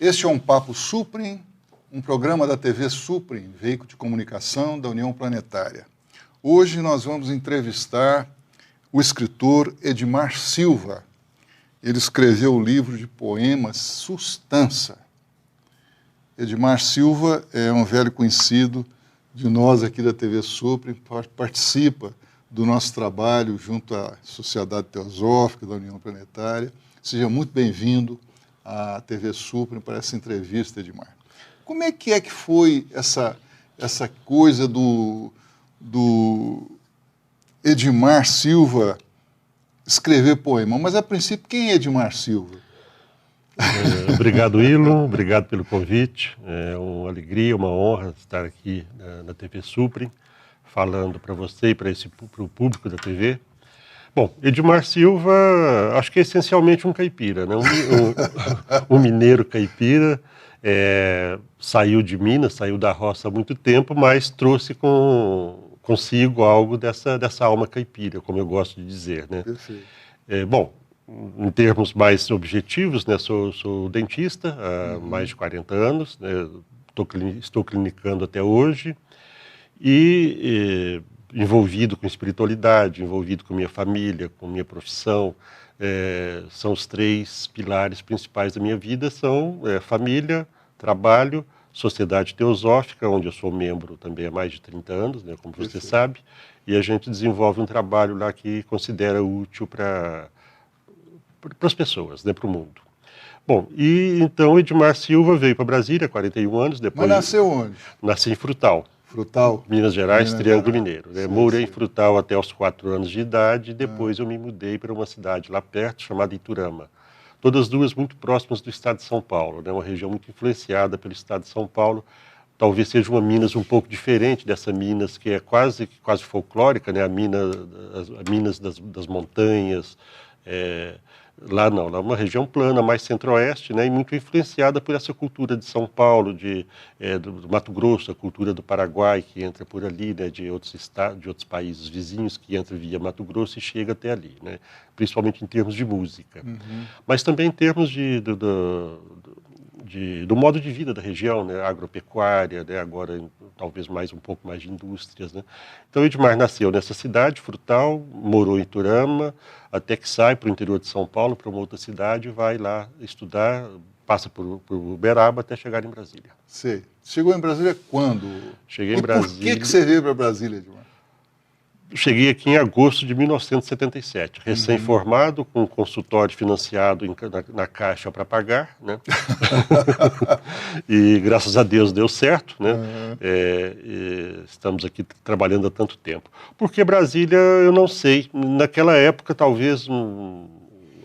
Este é um Papo Suprem, um programa da TV Suprem, veículo de comunicação da União Planetária. Hoje nós vamos entrevistar o escritor Edmar Silva. Ele escreveu o livro de poemas Sustança. Edmar Silva é um velho conhecido de nós aqui da TV Suprem, participa do nosso trabalho junto à Sociedade Teosófica da União Planetária. Seja muito bem-vindo à TV Suprem para essa entrevista, Edmar. Como é que foi essa coisa do Edmar Silva escrever poema? Mas, a princípio, quem é Edmar Silva? Obrigado, Ilo. Obrigado pelo convite. É uma alegria, uma honra estar aqui na TV Suprem, falando para você e para o público da TV. Bom, Edmar Silva, acho que é essencialmente um caipira, né? Um mineiro caipira, saiu de Minas, saiu da roça há muito tempo, mas trouxe consigo algo dessa alma caipira, como eu gosto de dizer, né? Perfeito. Bom, em termos mais objetivos, né? Sou dentista há mais de 40 anos, né? Estou clinicando até hoje e envolvido com espiritualidade, envolvido com minha família, com minha profissão. São os três pilares principais da minha vida, são família, trabalho, Sociedade Teosófica, onde eu sou membro também há mais de 30 anos, né, como você sabe, e a gente desenvolve um trabalho lá que considera útil para as pessoas, né, para o mundo. Bom, e então Edmar Silva veio para Brasília, 41 anos, depois... Mas nasceu onde? Nasci em Frutal. Frutal? Minas Gerais, Triângulo Mineiro. Sim, morei sim. em Frutal até os 4 anos de idade, depois eu me mudei para uma cidade lá perto, chamada Iturama. Todas duas muito próximas do estado de São Paulo, né? Uma região muito influenciada pelo estado de São Paulo. Talvez seja uma Minas um pouco diferente dessa Minas que é quase folclórica, né? A Minas das montanhas. Lá não, lá é uma região plana, mais centro-oeste, né, e muito influenciada por essa cultura de São Paulo, do Mato Grosso, a cultura do Paraguai, que entra por ali, né, de outros estados, de outros países vizinhos, que entra via Mato Grosso e chega até ali, né, principalmente em termos de música. Mas também em termos do modo de vida da região, né, agropecuária, né, agora talvez um pouco mais de indústrias, né. Então Edmar nasceu nessa cidade, Frutal, morou em Iturama, até que sai para o interior de São Paulo, para uma outra cidade, vai lá estudar, passa por Uberaba até chegar em Brasília. Sei. Chegou em Brasília quando? Cheguei em Brasília... Por que você veio para Brasília, Edmar? Cheguei aqui em agosto de 1977, recém-formado, com um consultório financiado na Caixa para pagar, né? E graças a Deus deu certo, né? Estamos aqui trabalhando há tanto tempo. Porque Brasília, eu não sei, naquela época talvez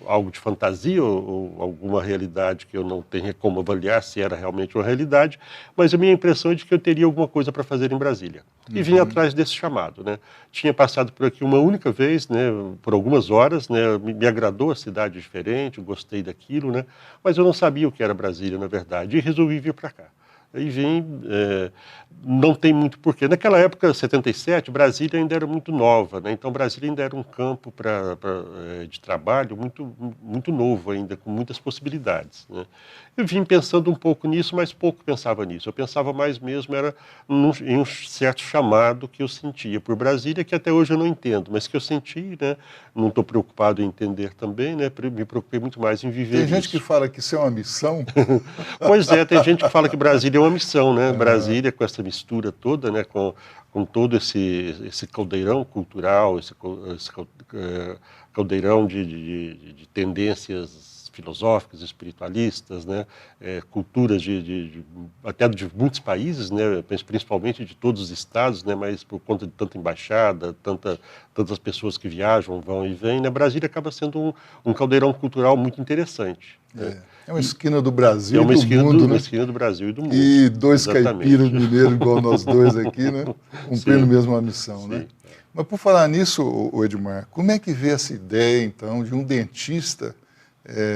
algo de fantasia ou alguma realidade que eu não tenho como avaliar se era realmente uma realidade, mas a minha impressão é de que eu teria alguma coisa para fazer em Brasília. E vim atrás desse chamado, né? Tinha passado por aqui uma única vez, né, por algumas horas, né, me agradou a cidade diferente, gostei daquilo, né, mas eu não sabia o que era Brasília, na verdade, e resolvi vir para cá. Aí vim, não tem muito porquê. Naquela época, 77, Brasília ainda era muito nova, né? Então Brasília ainda era um campo de trabalho muito novo ainda, com muitas possibilidades, né? Eu vim pensando um pouco nisso, mas pouco pensava nisso. Eu pensava mais mesmo em um certo chamado que eu sentia por Brasília, que até hoje eu não entendo, mas que eu senti, né? Não estou preocupado em entender também, né? Me preocupei muito mais em viver Tem gente isso. que fala que isso é uma missão. Pois é, tem gente que fala que Brasília é uma missão, né? Brasília, com essa mistura toda, né? Com todo esse caldeirão cultural, esse caldeirão de tendências filosóficas, espiritualistas, né? Culturas até de muitos países, né? Principalmente de todos os estados, né? Mas por conta de tanta embaixada, tantas pessoas que viajam, vão e vêm, né? Brasília acaba sendo um caldeirão cultural muito interessante. É uma esquina do Brasil e do mundo, né? Uma esquina do Brasil e do mundo. E dois Exatamente. caipiras mineiros igual nós dois aqui, né? Cumprindo mesmo a missão, Sim. né? Mas por falar nisso, Edmar, como é que vê essa ideia, então, de um dentista?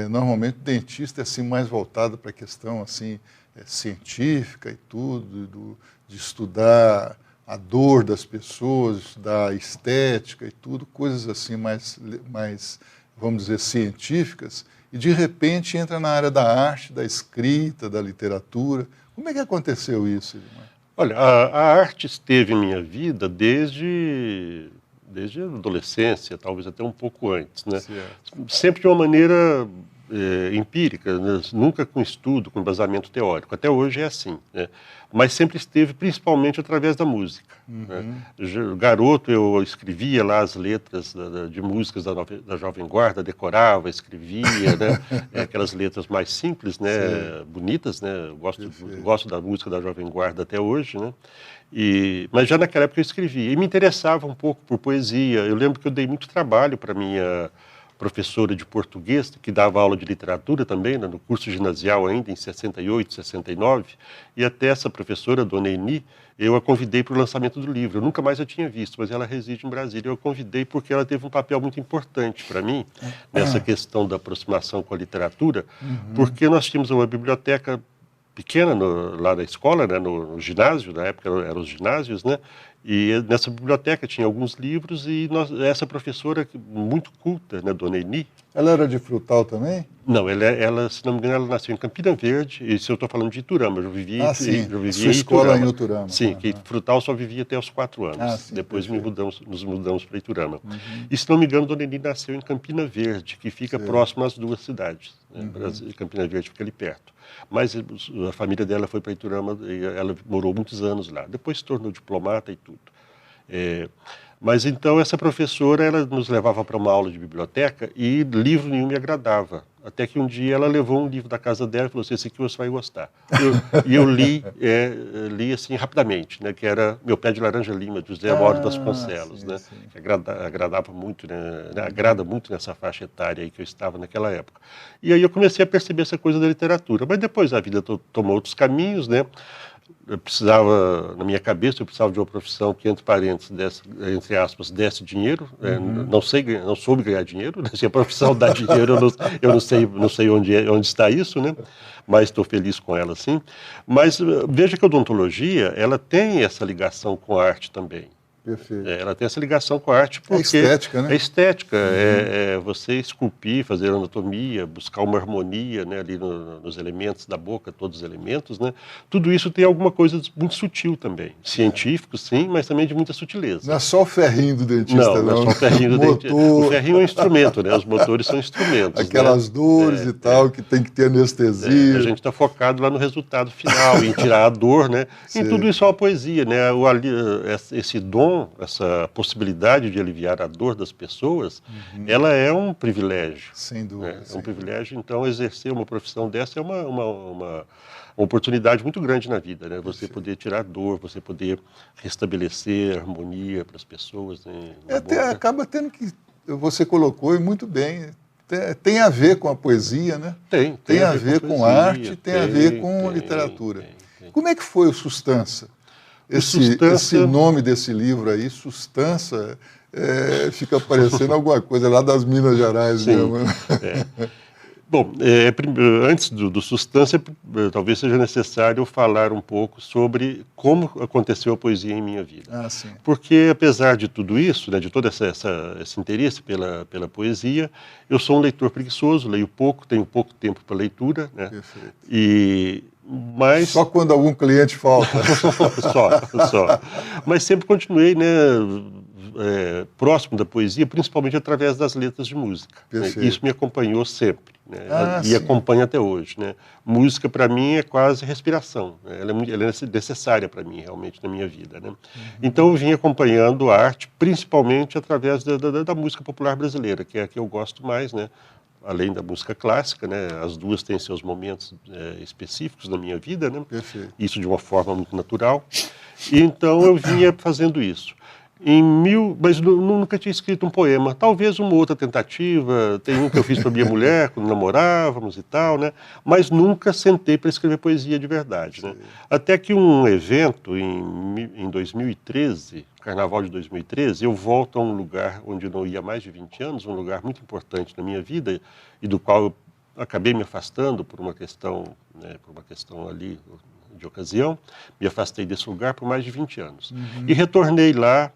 Normalmente o dentista é assim, mais voltado para a questão assim, científica e tudo, de estudar a dor das pessoas, estudar a estética e tudo, coisas assim mais, vamos dizer, científicas. e de repente entra na área da arte, da escrita, da literatura. Como é que aconteceu isso, Edmar? Olha, a arte esteve em minha vida desde a adolescência, talvez até um pouco antes, né? Certo. Sempre de uma maneira empírica, né? Nunca com estudo, com embasamento teórico. Até hoje é assim, né? Mas sempre esteve principalmente através da música. Né? Garoto, eu escrevia lá as letras de músicas da Jovem Guarda, decorava, escrevia, né? Aquelas letras mais simples, né? Bonitas, né? Eu gosto da música da Jovem Guarda até hoje, né? Mas já naquela época eu escrevia e me interessava um pouco por poesia. Eu lembro que eu dei muito trabalho para minha professora de português, que dava aula de literatura também, né, no curso ginasial ainda, em 68, 69, e até essa professora, Dona Eni, eu a convidei para o lançamento do livro. Eu nunca mais a tinha visto, mas ela reside em Brasília. Eu a convidei porque ela teve um papel muito importante para mim, nessa questão da aproximação com a literatura, porque nós tínhamos uma biblioteca pequena lá na escola, né, no ginásio, na época eram os ginásios, né, e nessa biblioteca tinha alguns livros e essa professora muito culta, né, Dona Eni. Ela era de Frutal também? Não, ela, se não me engano, ela nasceu em Campina Verde, e se eu estou falando de Iturama, eu vivia Sua escola em Iturama. Sim, que Frutal só vivia até os 4 anos. Sim, depois nos mudamos para Iturama. E se não me engano, Dona Eni nasceu em Campina Verde, que fica próximo às duas cidades. Né? Campina Verde fica ali perto. Mas a família dela foi para Iturama e ela morou muitos anos lá. Depois se tornou diplomata e tudo. Mas então essa professora, ela nos levava para uma aula de biblioteca e livro nenhum me agradava. Até que um dia ela levou um livro da casa dela e falou assim, esse aqui você vai gostar. E eu li assim rapidamente, né, que era Meu Pé de Laranja Lima, de José Amaro Vasconcelos, né, que agradava muito, né, agrada muito nessa faixa etária aí que eu estava naquela época. E aí eu comecei a perceber essa coisa da literatura. Mas depois a vida tomou outros caminhos, né? Eu precisava, na minha cabeça, eu precisava de uma profissão que, entre parênteses, entre aspas, desse dinheiro. Não soube ganhar dinheiro, né? Se a profissão dá dinheiro, eu não sei onde está isso, né? Mas estou feliz com ela, sim. Mas veja que a odontologia, ela tem essa ligação com a arte também. Perfeito. Ela tem essa ligação com a arte porque... É estética, né? É estética, é você esculpir, fazer anatomia, buscar uma harmonia, né, ali nos elementos da boca, todos os elementos, né? Tudo isso tem alguma coisa muito sutil também. Científico, sim, mas também de muita sutileza. Não é só o ferrinho do dentista, não é só o ferrinho do dentista. O ferrinho é um instrumento, né? Os motores são instrumentos. Aquelas dores e tal, que tem que ter anestesia. A gente está focado lá no resultado final, em tirar a dor, né? E tudo isso é uma poesia, né? Esse dom, essa possibilidade de aliviar a dor das pessoas, ela é um privilégio. Sem dúvida. Né? É um privilégio, então, exercer uma profissão dessa é uma oportunidade muito grande na vida, né? Você poder tirar dor, você poder restabelecer harmonia para as pessoas. Né, acaba tendo que, você colocou e muito bem, tem a ver com a poesia, né? Tem a ver com arte, tem a ver com literatura. Como é que foi o Sustança? Esse nome desse livro aí, Sustança, fica parecendo alguma coisa lá das Minas Gerais mesmo. Bom, antes do Sustança, talvez seja necessário falar um pouco sobre como aconteceu a poesia em minha vida. Sim. Porque, apesar de tudo isso, né, de todo esse interesse pela poesia, eu sou um leitor preguiçoso, leio pouco, tenho pouco tempo para leitura. Né? Perfeito. Mas... Só quando algum cliente falta. só. Mas sempre continuei, né, próximo da poesia, principalmente através das letras de música. Né? Isso me acompanhou sempre, né? E acompanha até hoje. Né? Música, para mim, é quase respiração. Né? Ela é necessária para mim, realmente, na minha vida. Né? Então, eu vim acompanhando a arte, principalmente através da música popular brasileira, que é a que eu gosto mais, né? Além da música clássica, né? As duas têm seus momentos específicos na minha vida, né? Perfeito. Isso de uma forma muito natural. E então eu vinha fazendo isso. Mas nunca tinha escrito um poema. Talvez uma outra tentativa, tem um que eu fiz para minha mulher, quando namorávamos e tal, né? Mas nunca sentei para escrever poesia de verdade. Né? Até que um evento em 2013, Carnaval de 2013, eu volto a um lugar onde eu não ia há mais de 20 anos, um lugar muito importante na minha vida e do qual eu acabei me afastando por uma questão ali de ocasião. Me afastei desse lugar por mais de 20 anos. E retornei lá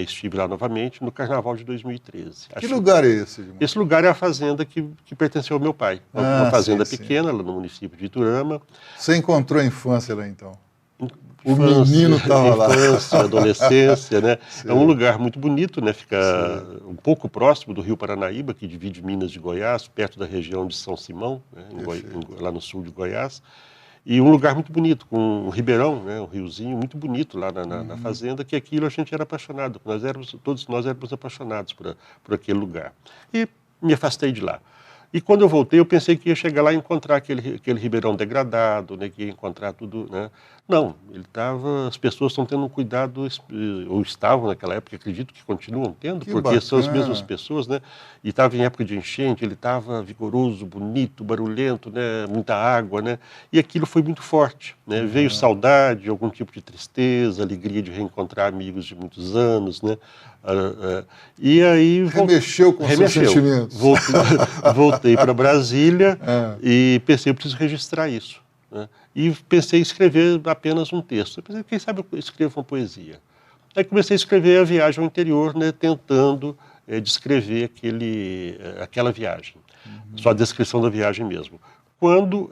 estive lá novamente no Carnaval de 2013. Que lugar é esse, Edmar? Esse lugar é a fazenda que pertenceu ao meu pai. Uma fazenda sim, pequena, lá no município de Iturama. Você encontrou a infância lá, então? O Infância, menino estava lá. Infância, adolescência, né? É um lugar muito bonito, né? Fica um pouco próximo do Rio Paranaíba, que divide Minas de Goiás, perto da região de São Simão, né? Lá no sul de Goiás. E um lugar muito bonito, com um ribeirão, né? Um riozinho muito bonito lá na fazenda, que aquilo a gente era apaixonado. Todos nós éramos apaixonados por aquele lugar. E me afastei de lá. E quando eu voltei, eu pensei que ia chegar lá e encontrar aquele ribeirão degradado, né, que ia encontrar tudo, né? Não, as pessoas estão tendo um cuidado, ou estavam naquela época, acredito que continuam tendo, porque bacana. são as mesmas pessoas, né? E estava em época de enchente, ele estava vigoroso, bonito, barulhento, né? Muita água, né? E aquilo foi muito forte, né? Veio saudade, algum tipo de tristeza, alegria de reencontrar amigos de muitos anos, né? E aí remexeu com seus sentimentos. Voltei para Brasília e pensei, eu preciso registrar isso, né? E pensei em escrever apenas um texto. Eu pensei, quem sabe eu escrevo uma poesia. Aí comecei a escrever a viagem ao interior, né, tentando descrever aquela viagem, só a descrição da viagem mesmo. Quando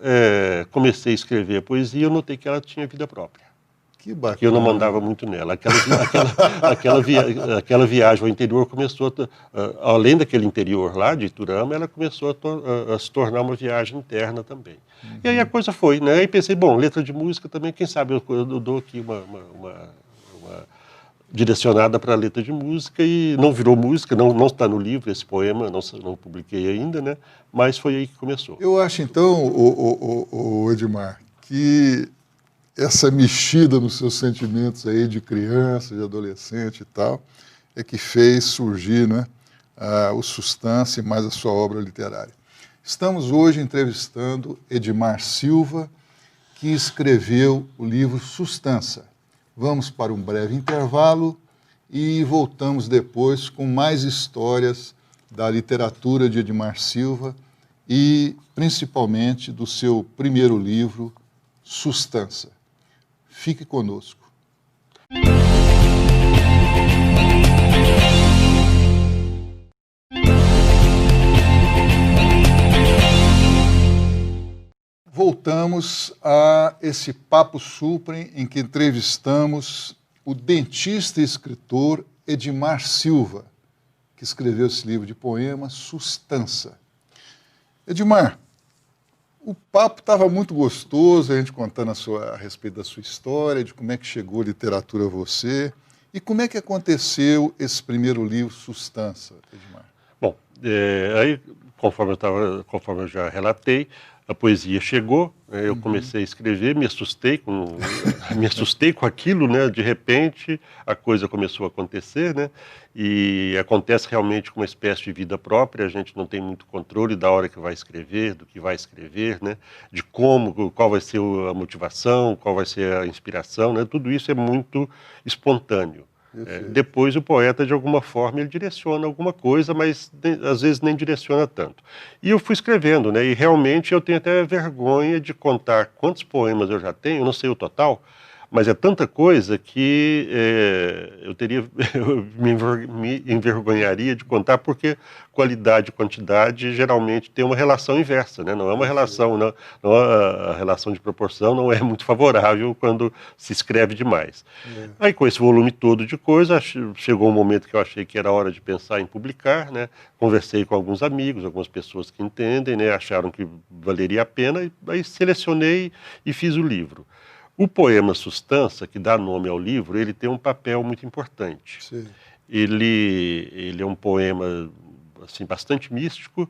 comecei a escrever a poesia, eu notei que ela tinha vida própria. Que bacana. Porque eu não mandava muito nela. Aquela viagem ao interior começou, além daquele interior lá de Iturama, ela começou a se tornar uma viagem interna também. E aí a coisa foi, né? E pensei, bom, letra de música também, quem sabe eu dou aqui uma direcionada para a letra de música, e não virou música, não está no livro esse poema, não publiquei ainda, né? Mas foi aí que começou. Eu acho então, o Edmar, que essa mexida nos seus sentimentos aí de criança, de adolescente e tal, é que fez surgir, né, o Sustância e mais a sua obra literária. Estamos hoje entrevistando Edmar Silva, que escreveu o livro Sustância. Vamos para um breve intervalo e voltamos depois com mais histórias da literatura de Edmar Silva e principalmente do seu primeiro livro, Sustância. Fique conosco. Voltamos a esse Papo Suprem em que entrevistamos o dentista e escritor Edmar Silva, que escreveu esse livro de poemas, Sustância. Edmar, o papo estava muito gostoso, a gente contando a respeito da sua história, de como é que chegou a literatura a você, e como é que aconteceu esse primeiro livro, Sustância, Edmar? Bom, aí, conforme eu já relatei, a poesia chegou, eu comecei a escrever, me assustei com aquilo, né? De repente a coisa começou a acontecer, né? E acontece realmente com uma espécie de vida própria, a gente não tem muito controle da hora que vai escrever, do que vai escrever, né? De qual vai ser a motivação, qual vai ser a inspiração, né? Tudo isso é muito espontâneo. Depois o poeta, de alguma forma, ele direciona alguma coisa, mas às vezes nem direciona tanto. E eu fui escrevendo, né? E realmente eu tenho até vergonha de contar quantos poemas eu já tenho, eu não sei o total, mas é tanta coisa que eu me envergonharia de contar, porque qualidade e quantidade geralmente tem uma relação inversa, né? Não é uma relação, a relação de proporção não é muito favorável quando se escreve demais. Aí com esse volume todo de coisa, chegou um momento que eu achei que era hora de pensar em publicar, né? Conversei com alguns amigos, algumas pessoas que entendem, né? Acharam que valeria a pena, e aí selecionei e fiz o livro. O poema Sustância, que dá nome ao livro, ele tem um papel muito importante. Sim. Ele é um poema assim, bastante místico,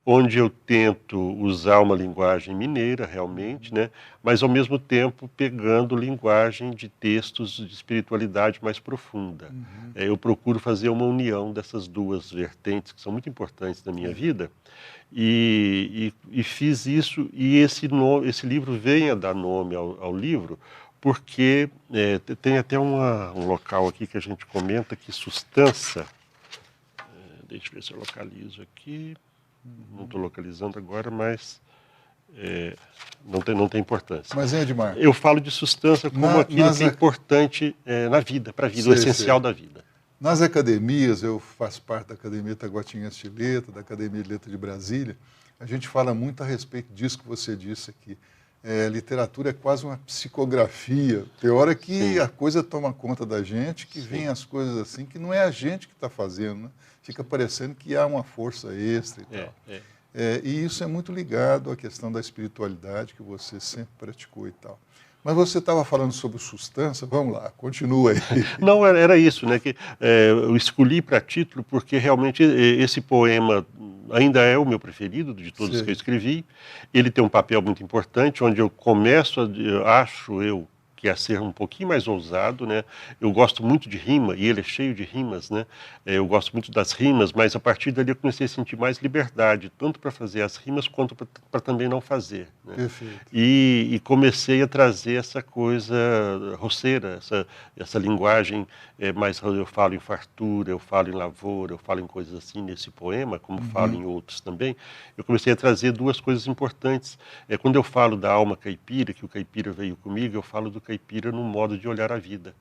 onde eu tento usar uma linguagem mineira, realmente, né? Mas, ao mesmo tempo, pegando linguagem de textos de espiritualidade mais profunda. Eu procuro fazer uma união dessas duas vertentes, que são muito importantes na minha vida, e fiz isso, e esse livro vem a dar nome ao livro, porque tem até um local aqui que a gente comenta que Sustância, deixa eu ver se eu localizo aqui, não estou localizando agora, mas não tem importância. Mas, Edmar, eu falo de Sustância como aquilo que é importante na vida, para a vida, o essencial da vida. Nas academias, eu faço parte da Academia Taguatinense de Letras, da Academia de Letras de Brasília, a gente fala muito a respeito disso que você disse aqui. Literatura é quase uma psicografia. Tem hora que a coisa toma conta da gente, que vem as coisas assim, que não é a gente que está fazendo, né? Fica parecendo que há uma força extra e tal. E isso é muito ligado à questão da espiritualidade que você sempre praticou e tal. Mas você estava falando sobre substância, vamos lá, continua aí. Não, era isso, né? Que, eu escolhi para título porque realmente esse poema ainda é o meu preferido de todos que eu escrevi. Ele tem um papel muito importante, onde eu começo, acho eu, que é a ser um pouquinho mais ousado, né? Eu gosto muito de rima, e ele é cheio de rimas, né? Eu gosto muito das rimas, mas a partir dali eu comecei a sentir mais liberdade, tanto para fazer as rimas, quanto para também não fazer, né? Perfeito. E comecei a trazer essa coisa roceira, essa linguagem, mais, eu falo em fartura, eu falo em lavoura, eu falo em coisas assim nesse poema, como falo em outros também. Eu comecei a trazer duas coisas importantes. Quando eu falo da alma caipira, que o caipira veio comigo, eu falo do caipira num modo de olhar a vida,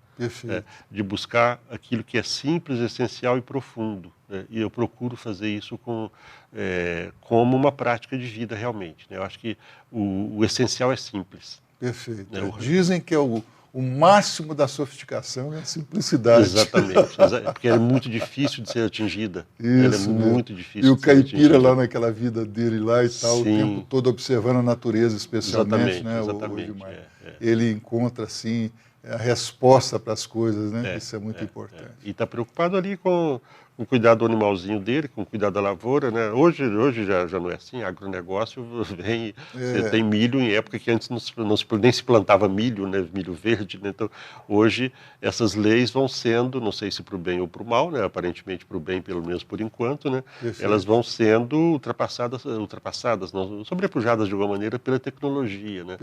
de buscar aquilo que é simples, essencial e profundo, né? E eu procuro fazer isso como uma prática de vida realmente, né? Eu acho que o essencial é simples. Perfeito. Né? Dizem que é o máximo da sofisticação é a simplicidade. Exatamente, porque ela é muito difícil de ser atingida. Ela é muito difícil e o de ser atingida. caipira lá naquela vida dele lá e tal, o tempo todo observando a natureza especialmente, né? Exatamente. Ele encontra assim a resposta para as coisas, né? Isso é muito importante. E está preocupado ali com o cuidado do animalzinho dele, com o cuidado da lavoura, né? Hoje já não é assim, agronegócio vem, você tem milho em época que antes nem se plantava milho, né? Milho verde, né? Então, hoje essas leis vão sendo, não sei se para o bem ou para o mal, né? Aparentemente para o bem, pelo menos por enquanto, né? Elas vão sendo ultrapassadas, não, sobrepujadas de alguma maneira pela tecnologia, né?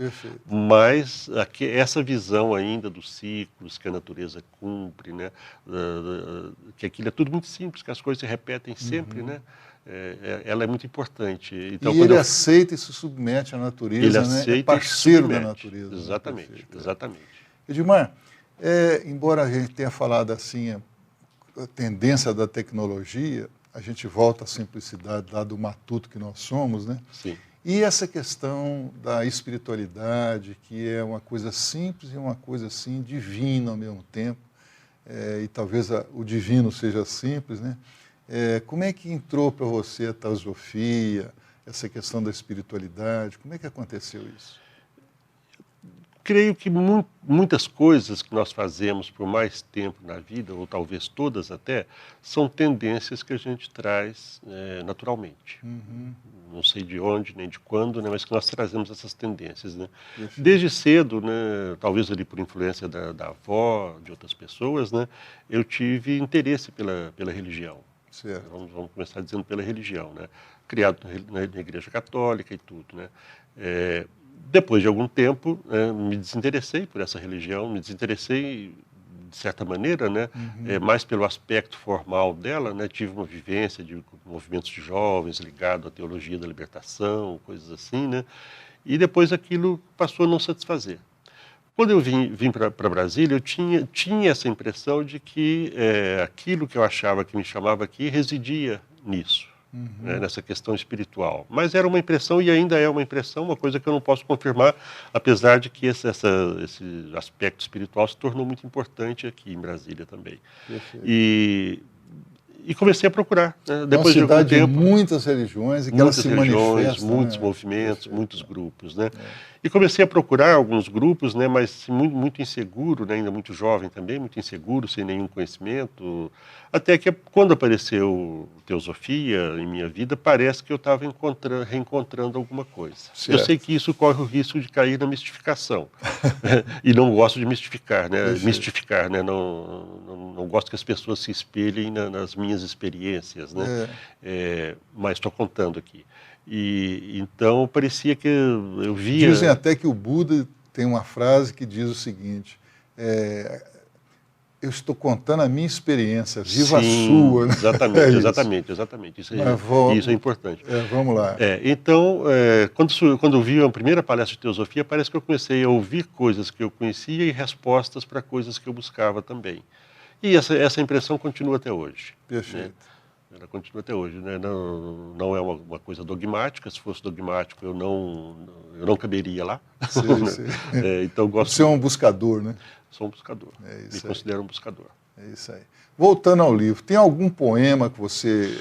Mas essa visão ainda dos ciclos que a natureza cumpre, né? Que aquilo é tudo muito simples, que as coisas se repetem sempre, né? Ela é muito importante. Então, e ele aceita e se submete à natureza, né? É parceiro da natureza. Exatamente, né? exatamente. Edmar, embora a gente tenha falado assim, a tendência da tecnologia, a gente volta à simplicidade lá do matuto que nós somos, né? Sim. E essa questão da espiritualidade, que é uma coisa simples e uma coisa assim divina ao mesmo tempo, e talvez o divino seja simples, né? Como é que entrou para você a teosofia, essa questão da espiritualidade? Como é que aconteceu isso? Creio que muitas coisas que nós fazemos por mais tempo na vida, ou talvez todas até, são tendências que a gente traz naturalmente. Não sei de onde, nem de quando, né, mas que nós trazemos essas tendências, né? Desde cedo, né, talvez ali por influência da avó, de outras pessoas, né, eu tive interesse pela religião. Certo. Vamos começar dizendo pela religião, né? Criado na Igreja Católica e tudo, né? Depois de algum tempo, me desinteressei por essa religião, me desinteressei de certa maneira, né, mais pelo aspecto formal dela, né, tive uma vivência de movimentos de jovens ligado à teologia da libertação, coisas assim, né, e depois aquilo passou a não satisfazer. Quando eu vim para Brasília, eu tinha essa impressão de que aquilo que eu achava que me chamava aqui residia nisso. Nessa questão espiritual. Mas era uma impressão e ainda é uma impressão, uma coisa que eu não posso confirmar, apesar de que esse aspecto espiritual se tornou muito importante aqui em Brasília também. E comecei a procurar. Né? Depois de algum tempo, muitas religiões e que elas se manifestam. Muitos movimentos, muitos grupos. Né? E comecei a procurar alguns grupos, né, mas muito inseguro, né, ainda muito jovem também, muito inseguro, sem nenhum conhecimento. Até que quando apareceu teosofia em minha vida, parece que eu estava reencontrando alguma coisa. Certo. Eu sei que isso corre o risco de cair na mistificação. E não gosto de mistificar, né? Mistificar, né? Não gosto que as pessoas se espelhem nas minhas experiências, né? Mas estou contando aqui. E então parecia que eu via... Dizem até que o Buda tem uma frase que diz o seguinte: eu estou contando a minha experiência, viva a sua. Né? Exatamente. Isso é importante. Vamos lá. Então, quando eu vi a primeira palestra de teosofia, parece que eu comecei a ouvir coisas que eu conhecia e respostas para coisas que eu buscava também. E essa impressão continua até hoje. Perfeito. Né? Ela continua até hoje, né? Não é uma coisa dogmática. Se fosse dogmático, eu não caberia lá. Sei. Então gosto. Você é um buscador, né? Sou um buscador. Me aí. considero um buscador. É isso aí. Voltando ao livro, tem algum poema que você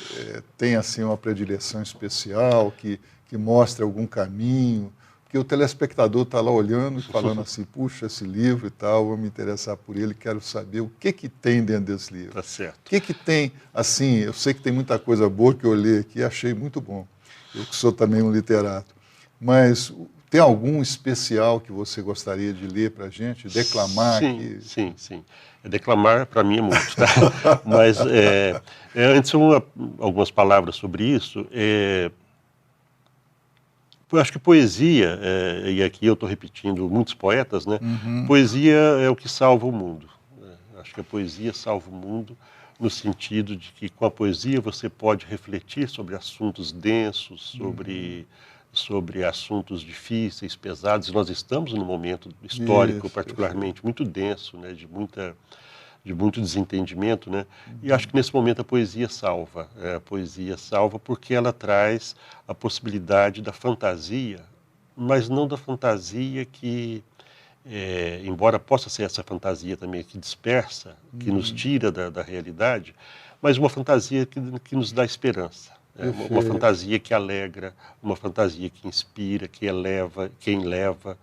tem assim uma predileção especial, que mostra algum caminho? Porque o telespectador está lá olhando e falando assim, puxa, esse livro e tal, vou me interessar por ele, quero saber o que tem dentro desse livro. Tá certo. O que tem, assim, eu sei que tem muita coisa boa que eu li aqui e achei muito bom. Eu que sou também um literato. Mas tem algum especial que você gostaria de ler para a gente, declamar aqui? Sim. Declamar, para mim, é muito, tá? Mas, antes, algumas palavras sobre isso. Eu acho que poesia, e aqui eu estou repetindo muitos poetas, né? Poesia é o que salva o mundo. Acho que a poesia salva o mundo no sentido de que com a poesia você pode refletir sobre assuntos densos, sobre assuntos difíceis, pesados. Nós estamos num momento histórico particularmente muito denso, né? de muito desentendimento, né? E acho que nesse momento a poesia salva. A poesia salva porque ela traz a possibilidade da fantasia, mas não da fantasia que, embora possa ser essa fantasia também que dispersa, que nos tira da realidade, mas uma fantasia que nos dá esperança. Uma fantasia que alegra, uma fantasia que inspira, que eleva, que enleva.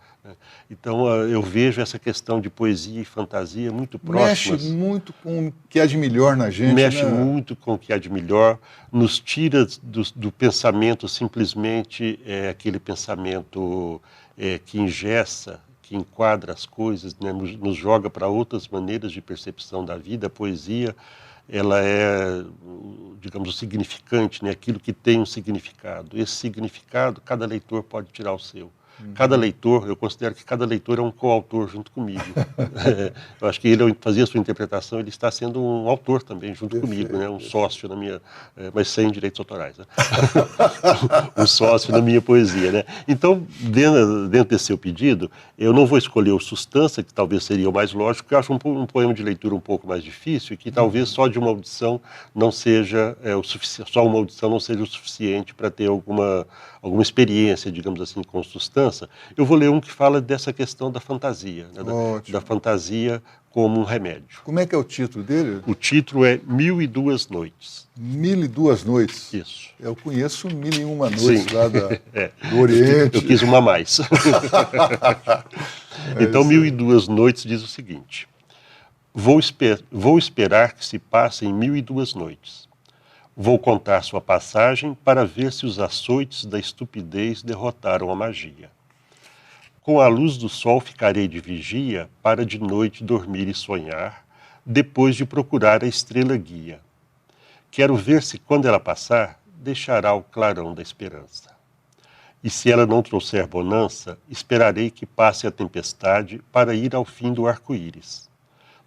Então, eu vejo essa questão de poesia e fantasia muito próximas. Mexe muito com o que há de melhor na gente, Mexe né? muito com o que há de melhor, nos tira do pensamento simplesmente aquele pensamento que engessa, que enquadra as coisas, né? Nos joga para outras maneiras de percepção da vida. A poesia, ela é, digamos, o significante, né? Aquilo que tem um significado. Esse significado, cada leitor pode tirar o seu. Cada leitor, eu considero que cada leitor é um coautor junto comigo. Eu acho que ele, ao fazer a sua interpretação, ele está sendo um autor também junto comigo, né? Um sócio na minha, mas sem direitos autorais, né? Um sócio na minha poesia, né? Então, dentro desse seu pedido, eu não vou escolher o Substância, que talvez seria o mais lógico, porque eu acho um poema de leitura um pouco mais difícil e que talvez só de uma audição não seja o suficiente, só uma audição não seja o suficiente para ter alguma experiência, digamos assim, com Substância. Eu vou ler um que fala dessa questão da fantasia, né? da fantasia como um remédio. Como é que é o título dele? O título é 1002 Noites. 1002 Noites? Isso. Eu conheço 1001 Noites lá do Eu Oriente. quis uma a mais. Então, 1002 Noites diz o seguinte: vou esperar que se passem 1002 noites. Vou contar sua passagem para ver se os açoites da estupidez derrotaram a magia. Com a luz do sol ficarei de vigia para de noite dormir e sonhar, depois de procurar a estrela guia. Quero ver se quando ela passar, deixará o clarão da esperança. E se ela não trouxer bonança, esperarei que passe a tempestade para ir ao fim do arco-íris.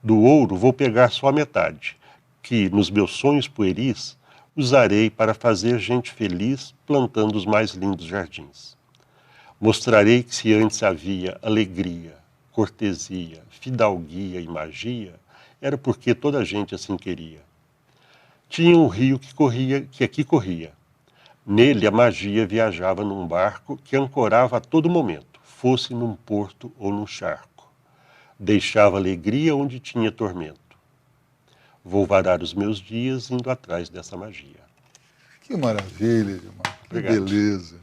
Do ouro vou pegar só a metade, que, nos meus sonhos pueris, usarei para fazer gente feliz plantando os mais lindos jardins. Mostrarei que se antes havia alegria, cortesia, fidalguia e magia, era porque toda a gente assim queria. Tinha um rio que aqui corria. Nele a magia viajava num barco que ancorava a todo momento, fosse num porto ou num charco. Deixava alegria onde tinha tormento. Vou varar os meus dias indo atrás dessa magia. Que maravilha, Edmar. Que Obrigado. beleza.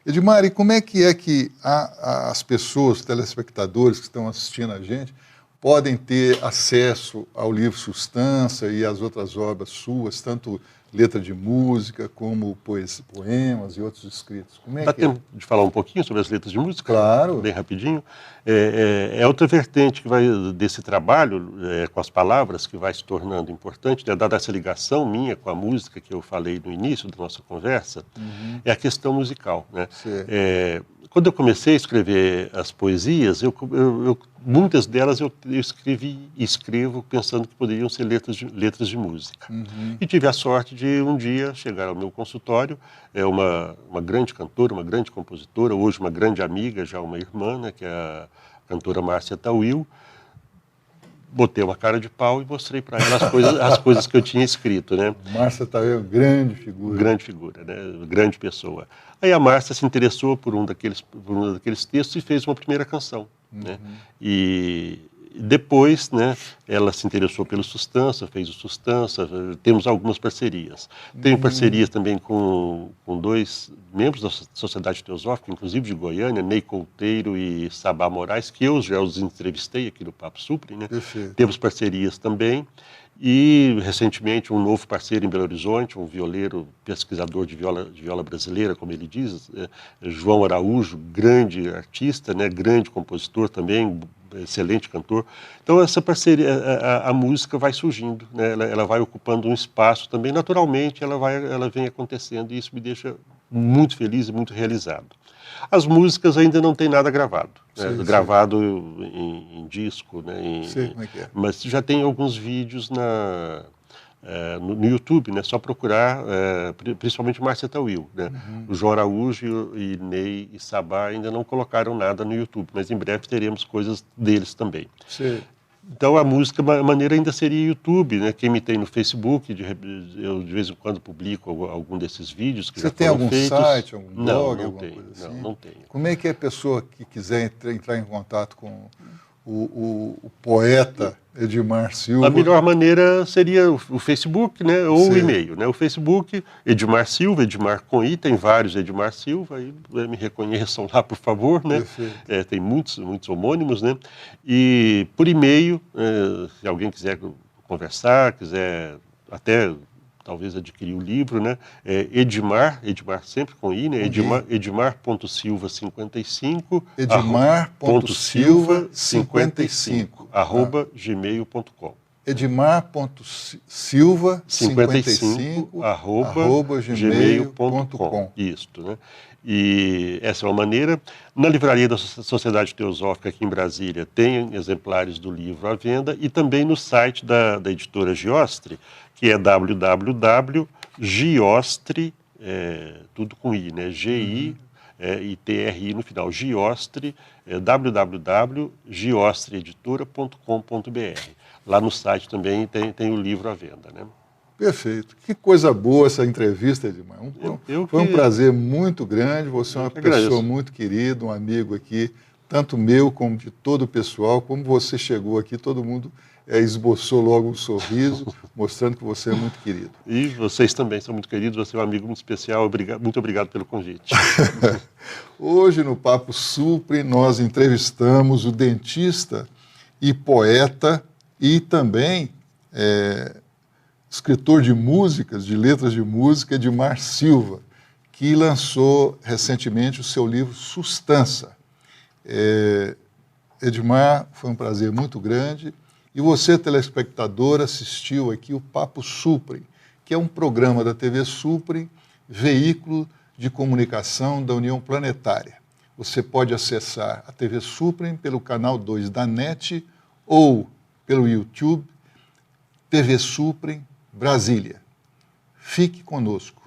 Edmar, e como é que as pessoas, telespectadores que estão assistindo a gente, podem ter acesso ao livro Substância e às outras obras suas, tanto letra de música como poemas e outros escritos? Como é Dá que tempo de falar um pouquinho sobre as letras de música? Claro. Bem rapidinho. É outra vertente desse trabalho com as palavras que vai se tornando importante, né, dada essa ligação minha com a música que eu falei no início da nossa conversa, é a questão musical, né? Quando eu comecei a escrever as poesias, muitas delas eu escrevo pensando que poderiam ser letras de música. E tive a sorte de um dia chegar ao meu consultório, uma grande cantora, uma grande compositora, hoje uma grande amiga, já uma irmã, né, que é a cantora Márcia Tawil, botei uma cara de pau e mostrei para ela as coisas que eu tinha escrito, né? Márcia Tadeu, grande figura. Grande figura, né? Grande pessoa. Aí a Márcia se interessou por um daqueles textos e fez uma primeira canção, né? E depois, né, ela se interessou pelo Sustância, fez o Sustância, temos algumas parcerias. Tenho parcerias também com dois membros da Sociedade Teosófica, inclusive de Goiânia, Ney Couteiro e Sabá Moraes, que eu já os entrevistei aqui no Papo Supre, né? Perfeito. Temos parcerias também. E, recentemente, um novo parceiro em Belo Horizonte, um violeiro, pesquisador de viola brasileira, como ele diz, João Araújo, grande artista, né, grande compositor também, excelente cantor. Então, essa parceria, a música vai surgindo, né, ela vai ocupando um espaço também, naturalmente, ela vem acontecendo, e isso me deixa muito feliz e muito realizado. As músicas ainda não tem nada gravado, né? Sim, Gravado em disco, né? Sei como é que é. Mas já tem alguns vídeos no YouTube, né? Só procurar, principalmente Márcia Tawil, né? O João Araújo e Ney e Sabá ainda não colocaram nada no YouTube, mas em breve teremos coisas deles também. Sei. Então a música, a maneira ainda seria YouTube, né? Quem me tem no Facebook, eu de vez em quando publico algum desses vídeos que Você já tem foram algum feitos. site, algum blog, não alguma tenho, coisa assim? não tenho. Como é que a pessoa que quiser entrar em contato com o poeta Edmar Silva? A melhor maneira seria o Facebook, né, ou Sim. o e-mail, né? O Facebook, Edmar Silva, Edmar com I, tem vários Edmar Silva, aí me reconheçam lá, por favor, né? Tem muitos homônimos, né? E por e-mail, se alguém quiser conversar, quiser até talvez adquirir o livro, né? Edmar sempre com I, né? Edmar.silva55 Edmar.silva55 @gmail.com. Edmar.silva55 @gmail.com. Isto, né? E essa é uma maneira. Na livraria da Sociedade Teosófica aqui em Brasília tem exemplares do livro à venda, e também no site da editora Giostre, que é www.giostre, tudo com I, né? G-I e T-R-I no final, Giostre, www.giostreeditora.com.br. Lá no site também tem o livro à venda, né? Perfeito. Que coisa boa essa entrevista, Edmar. Foi um prazer muito grande. Você é uma pessoa muito querida, um amigo aqui, tanto meu como de todo o pessoal. Como você chegou aqui, todo mundo esboçou logo um sorriso, mostrando que você é muito querido. E vocês também são muito queridos, você é um amigo muito especial. Muito obrigado pelo convite. Hoje, no Papo Supre, nós entrevistamos o dentista e poeta e também escritor de músicas, de letras de música, Edmar Silva, que lançou recentemente o seu livro Sustância. Edmar, foi um prazer muito grande. E você, telespectador, assistiu aqui o Papo Supre, que é um programa da TV Supre, veículo de comunicação da União Planetária. Você pode acessar a TV Supre pelo canal 2 da NET ou pelo YouTube, TV Supre Brasília. Fique conosco.